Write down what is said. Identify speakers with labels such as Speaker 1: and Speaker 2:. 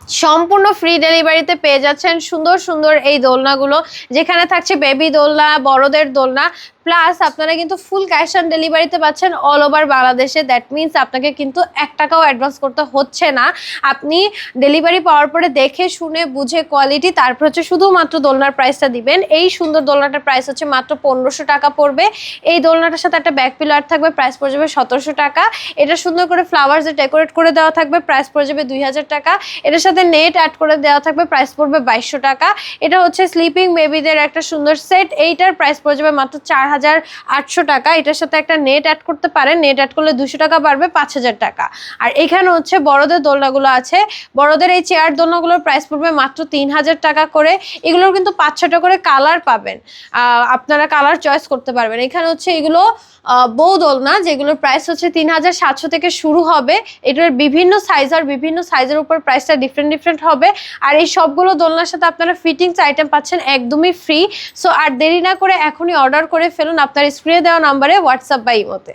Speaker 1: সম্পূর্ণ ফ্রি ডেলিভারিতে পেয়ে যাচ্ছেন সুন্দর সুন্দর এই দোলনাগুলো, যেখানে থাকছে বেবি দোলনা, বড়দের দোলনা, প্লাস আপনারা কিন্তু ফুল ক্যাশ অন ডেলিভারিতে পাচ্ছেন অল ওভার বাংলাদেশে। দ্যাট মিনস আপনাকে কিন্তু 1 টাকাও অ্যাডভান্স করতে হচ্ছে না। আপনি ডেলিভারি পাওয়ার পরে দেখে শুনে বুঝে কোয়ালিটি, তারপর হচ্ছে শুধুমাত্র দোলনার প্রাইসটা দিবেন। এই সুন্দর দোলনাটার প্রাইস হচ্ছে মাত্র 1500 টাকা পড়বে। এই দোলনাটার সাথে একটা ব্যাক পিলার থাকবে, প্রাইস পড়ে যাবে 1700 টাকা। এটা সুন্দর করে ফ্লাওয়ার্স দিয়ে ডেকোরেট করে দেওয়া থাকবে, প্রাইস পড়ে যাবে 2000 টাকা। এটার সাথে নেট অ্যাড করে দেওয়া থাকবে, প্রাইস পড়বে 2200 টাকা। এটা হচ্ছে স্লিপিং বেবিদের একটা সুন্দর সেট, এইটার প্রাইস পড়ে যাবে মাত্র 4800 টাকা। এটার সাথে একটা নেট অ্যাড করতে পারেন, নেট অ্যাড করলে 200 টাকা বাড়বে, 5000 টাকা। আর এখানে হচ্ছে বড়দের দোলনাগুলো আছে, বড়দের এই চেয়ার দোলনাগুলোর প্রাইস পড়বে মাত্র 3000 টাকা করে। এগুলোর কিন্তু 5-6টা করে কালার পাবেন, আপনারা কালার চয়েস করতে পারবেন। এখানে হচ্ছে এগুলো বউ দোলনা, যেগুলোর প্রাইস হচ্ছে 3700 থেকে শুরু হবে। এটার বিভিন্ন সাইজ, আর বিভিন্ন সাইজের উপর প্রাইসটা ডিফারেন্ট হবে। আর এই সবগুলো দোলনার সাথে আপনারা ফিটিংস আইটেম পাচ্ছেন একদমই ফ্রি। সো আর দেরি না করে এখনই অর্ডার করে ফেলুন আপনার স্ক্রিনে দেওয়া নাম্বারে, হোয়াটসঅ্যাপ বা ইমোতে।